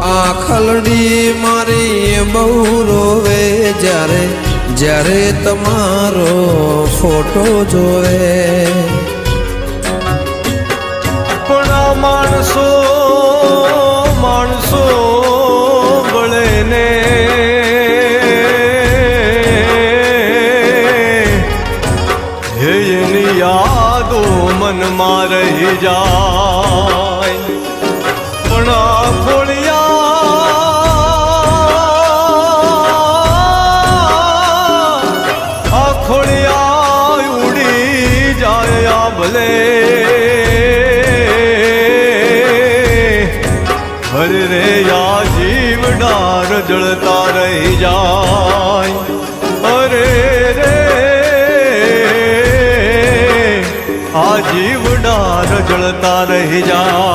આખલડી મારી બહુ રોવે જ્યારે જ્યારે તમારો ફોટો જોવે પણ આ માણસો માણસો બળે ને હે એની યાદો મનમાં રહી જાય પણ આ ખોળિયા ઉડી જાય ભલે હરે રે યા જીવડાર જળતા રહી જાય અરે રે આ જીવડાર જળતા રહી જાય